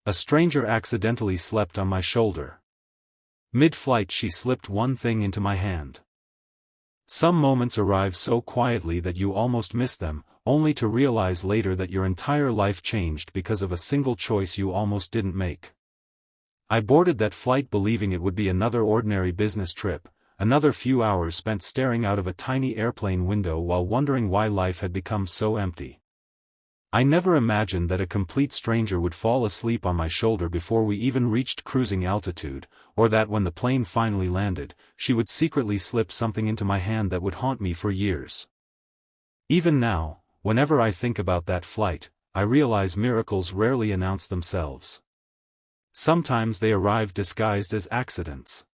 A stranger accidentally slept on my shoulder. Mid-flight she slipped one thing into my hand. Some moments arrive so quietly that you almost miss them, only to realize later that your entire life changed because of a single choice you almost didn't make. I boarded that flight believing it would be another ordinary business trip, another few hours spent staring out of a tiny airplane window while wondering why life had become so empty. I never imagined that a complete stranger would fall asleep on my shoulder before we even reached cruising altitude, or that when the plane finally landed, she would secretly slip something into my hand that would haunt me for years. Even now, whenever I think about that flight, I realize miracles rarely announce themselves. Sometimes they arrive disguised as accidents.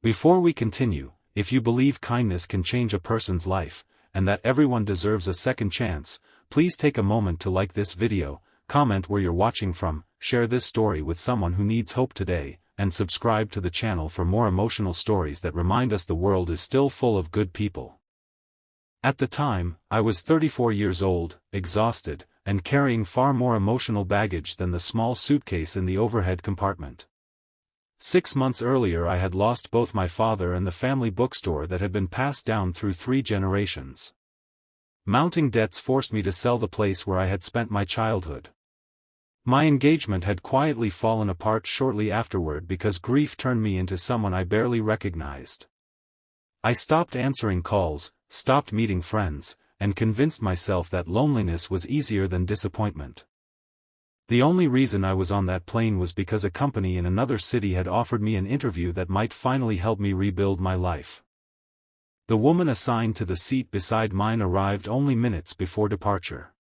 Before we continue, if you believe kindness can change a person's life, and that everyone deserves a second chance, please take a moment to like this video, comment where you're watching from, share this story with someone who needs hope today, and subscribe to the channel for more emotional stories that remind us the world is still full of good people. At the time, I was 34 years old, exhausted, and carrying far more emotional baggage than the small suitcase in the overhead compartment. 6 months earlier I had lost both my father and the family bookstore that had been passed down through 3 generations. Mounting debts forced me to sell the place where I had spent my childhood. My engagement had quietly fallen apart shortly afterward because grief turned me into someone I barely recognized. I stopped answering calls, stopped meeting friends, and convinced myself that loneliness was easier than disappointment. The only reason I was on that plane was because a company in another city had offered me an interview that might finally help me rebuild my life. The woman assigned to the seat beside mine arrived only minutes before departure.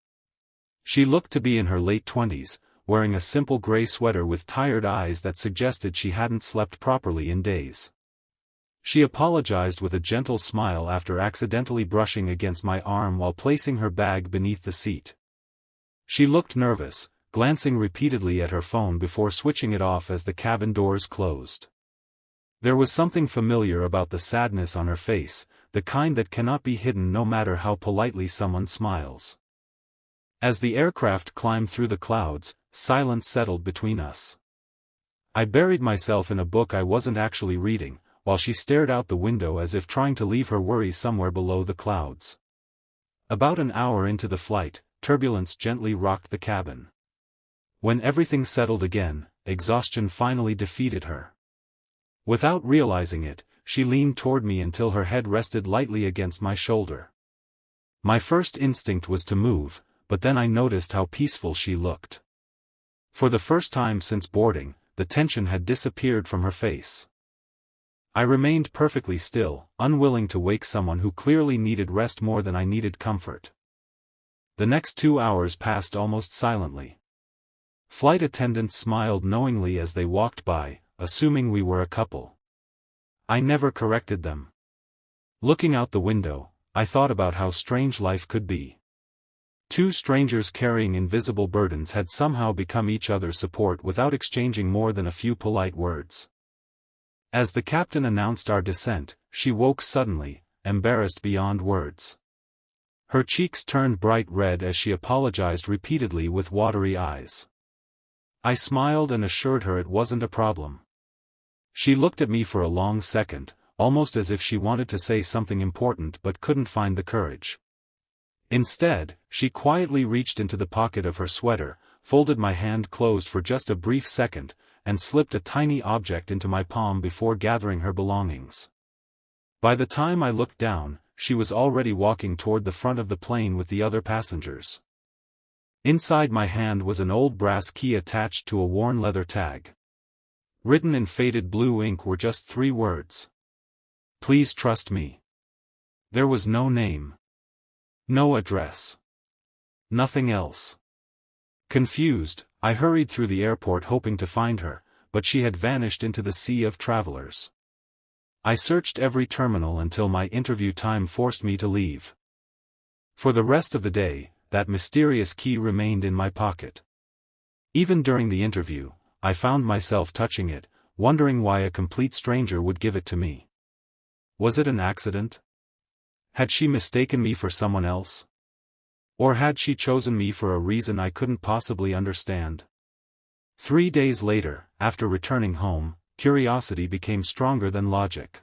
She looked to be in her late 20s, wearing a simple gray sweater with tired eyes that suggested she hadn't slept properly in days. She apologized with a gentle smile after accidentally brushing against my arm while placing her bag beneath the seat. She looked nervous, glancing repeatedly at her phone before switching it off as the cabin doors closed. There was something familiar about the sadness on her face, the kind that cannot be hidden no matter how politely someone smiles. As the aircraft climbed through the clouds, silence settled between us. I buried myself in a book I wasn't actually reading, while she stared out the window as if trying to leave her worries somewhere below the clouds. About an hour into the flight, turbulence gently rocked the cabin. When everything settled again, exhaustion finally defeated her. Without realizing it, she leaned toward me until her head rested lightly against my shoulder. My first instinct was to move, but then I noticed how peaceful she looked. For the first time since boarding, the tension had disappeared from her face. I remained perfectly still, unwilling to wake someone who clearly needed rest more than I needed comfort. The next 2 hours passed almost silently. Flight attendants smiled knowingly as they walked by, assuming we were a couple. I never corrected them. Looking out the window, I thought about how strange life could be. 2 strangers carrying invisible burdens had somehow become each other's support without exchanging more than a few polite words. As the captain announced our descent, she woke suddenly, embarrassed beyond words. Her cheeks turned bright red as she apologized repeatedly with watery eyes. I smiled and assured her it wasn't a problem. She looked at me for a long second, almost as if she wanted to say something important but couldn't find the courage. Instead, she quietly reached into the pocket of her sweater, folded my hand closed for just a brief second, and slipped a tiny object into my palm before gathering her belongings. By the time I looked down, she was already walking toward the front of the plane with the other passengers. Inside my hand was an old brass key attached to a worn leather tag. Written in faded blue ink were just 3 words. Please trust me. There was no name. No address. Nothing else. Confused, I hurried through the airport hoping to find her, but she had vanished into the sea of travelers. I searched every terminal until my interview time forced me to leave. For the rest of the day, that mysterious key remained in my pocket. Even during the interview, I found myself touching it, wondering why a complete stranger would give it to me. Was it an accident? Had she mistaken me for someone else? Or had she chosen me for a reason I couldn't possibly understand? 3 days later, after returning home, curiosity became stronger than logic.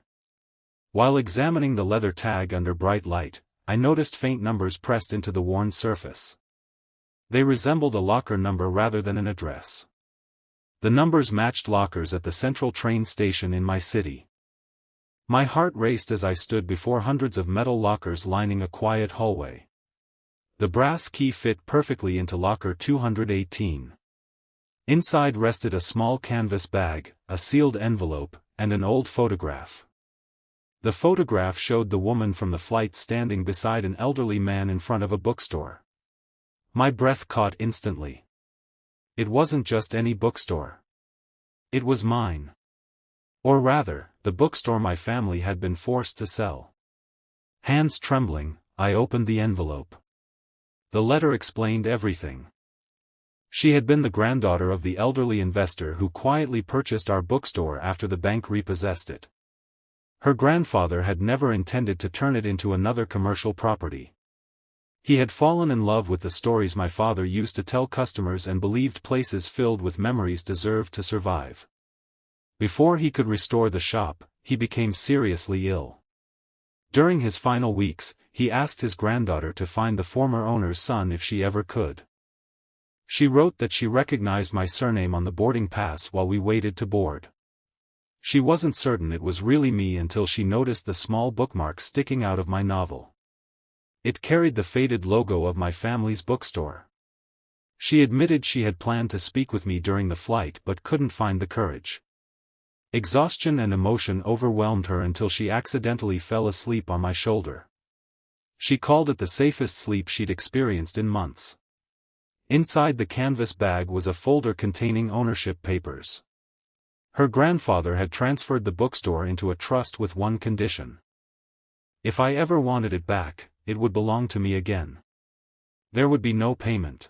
While examining the leather tag under bright light, I noticed faint numbers pressed into the worn surface. They resembled a locker number rather than an address. The numbers matched lockers at the central train station in my city. My heart raced as I stood before hundreds of metal lockers lining a quiet hallway. The brass key fit perfectly into locker 218. Inside rested a small canvas bag, a sealed envelope, and an old photograph. The photograph showed the woman from the flight standing beside an elderly man in front of a bookstore. My breath caught instantly. It wasn't just any bookstore. It was mine. Or rather, the bookstore my family had been forced to sell. Hands trembling, I opened the envelope. The letter explained everything. She had been the granddaughter of the elderly investor who quietly purchased our bookstore after the bank repossessed it. Her grandfather had never intended to turn it into another commercial property. He had fallen in love with the stories my father used to tell customers and believed places filled with memories deserved to survive. Before he could restore the shop, he became seriously ill. During his final weeks, he asked his granddaughter to find the former owner's son if she ever could. She wrote that she recognized my surname on the boarding pass while we waited to board. She wasn't certain it was really me until she noticed the small bookmark sticking out of my novel. It carried the faded logo of my family's bookstore. She admitted she had planned to speak with me during the flight but couldn't find the courage. Exhaustion and emotion overwhelmed her until she accidentally fell asleep on my shoulder. She called it the safest sleep she'd experienced in months. Inside the canvas bag was a folder containing ownership papers. Her grandfather had transferred the bookstore into a trust with one condition. If I ever wanted it back, it would belong to me again. There would be no payment.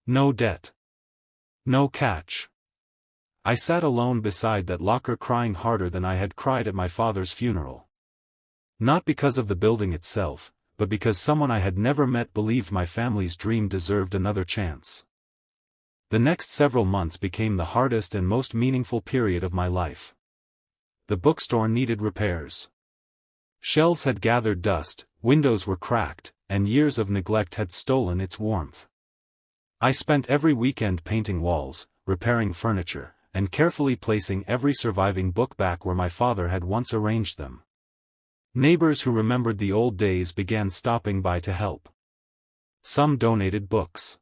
No debt. No catch. I sat alone beside that locker crying harder than I had cried at my father's funeral. Not because of the building itself, but because someone I had never met believed my family's dream deserved another chance. The next several months became the hardest and most meaningful period of my life. The bookstore needed repairs. Shelves had gathered dust, windows were cracked, and years of neglect had stolen its warmth. I spent every weekend painting walls, repairing furniture, and carefully placing every surviving book back where my father had once arranged them. Neighbors who remembered the old days began stopping by to help. Some donated books.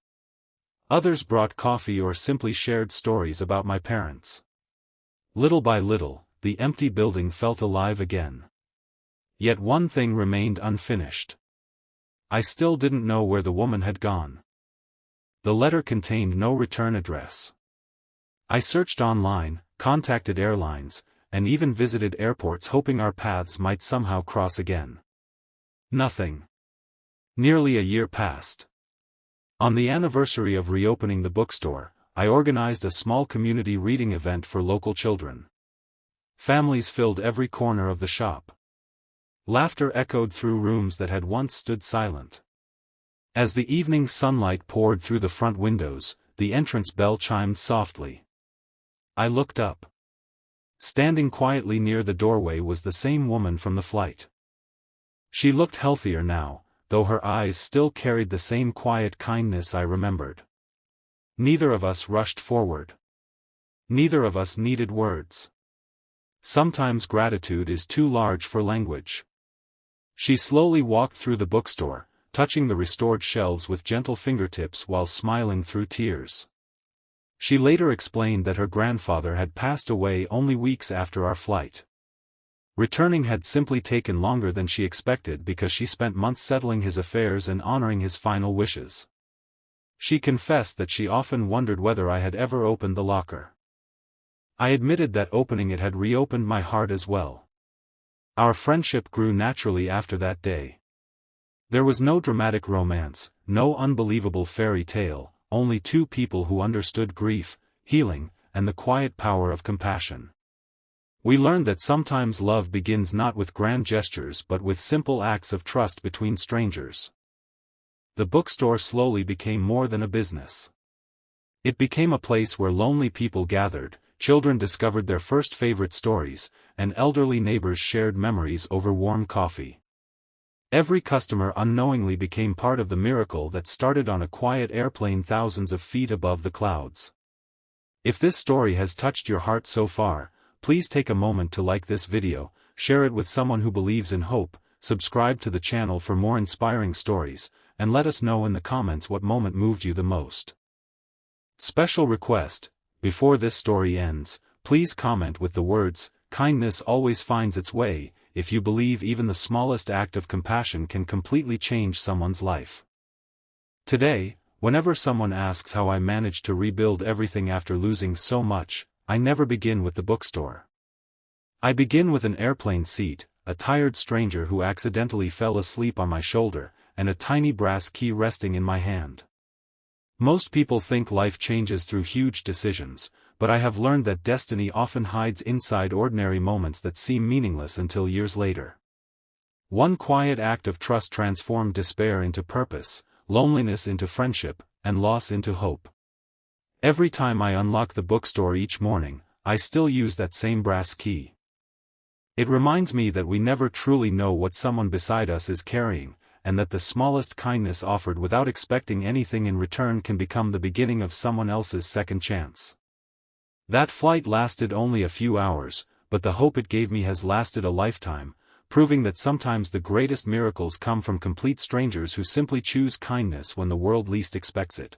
Others brought coffee or simply shared stories about my parents. Little by little, the empty building felt alive again. Yet one thing remained unfinished. I still didn't know where the woman had gone. The letter contained no return address. I searched online, contacted airlines, and even visited airports hoping our paths might somehow cross again. Nothing. Nearly a year passed. On the anniversary of reopening the bookstore, I organized a small community reading event for local children. Families filled every corner of the shop. Laughter echoed through rooms that had once stood silent. As the evening sunlight poured through the front windows, the entrance bell chimed softly. I looked up. Standing quietly near the doorway was the same woman from the flight. She looked healthier now, though her eyes still carried the same quiet kindness I remembered. Neither of us rushed forward. Neither of us needed words. Sometimes gratitude is too large for language. She slowly walked through the bookstore, touching the restored shelves with gentle fingertips while smiling through tears. She later explained that her grandfather had passed away only weeks after our flight. Returning had simply taken longer than she expected because she spent months settling his affairs and honoring his final wishes. She confessed that she often wondered whether I had ever opened the locker. I admitted that opening it had reopened my heart as well. Our friendship grew naturally after that day. There was no dramatic romance, no unbelievable fairy tale, only two people who understood grief, healing, and the quiet power of compassion. We learned that sometimes love begins not with grand gestures but with simple acts of trust between strangers. The bookstore slowly became more than a business. It became a place where lonely people gathered, children discovered their first favorite stories, and elderly neighbors shared memories over warm coffee. Every customer unknowingly became part of the miracle that started on a quiet airplane thousands of feet above the clouds. If this story has touched your heart so far, please take a moment to like this video, share it with someone who believes in hope, subscribe to the channel for more inspiring stories, and let us know in the comments what moment moved you the most. Special request: before this story ends, please comment with the words, "Kindness always finds its way," if you believe even the smallest act of compassion can completely change someone's life. Today, whenever someone asks how I managed to rebuild everything after losing so much, I never begin with the bookstore. I begin with an airplane seat, a tired stranger who accidentally fell asleep on my shoulder, and a tiny brass key resting in my hand. Most people think life changes through huge decisions, but I have learned that destiny often hides inside ordinary moments that seem meaningless until years later. One quiet act of trust transformed despair into purpose, loneliness into friendship, and loss into hope. Every time I unlock the bookstore each morning, I still use that same brass key. It reminds me that we never truly know what someone beside us is carrying, and that the smallest kindness offered without expecting anything in return can become the beginning of someone else's second chance. That flight lasted only a few hours, but the hope it gave me has lasted a lifetime, proving that sometimes the greatest miracles come from complete strangers who simply choose kindness when the world least expects it.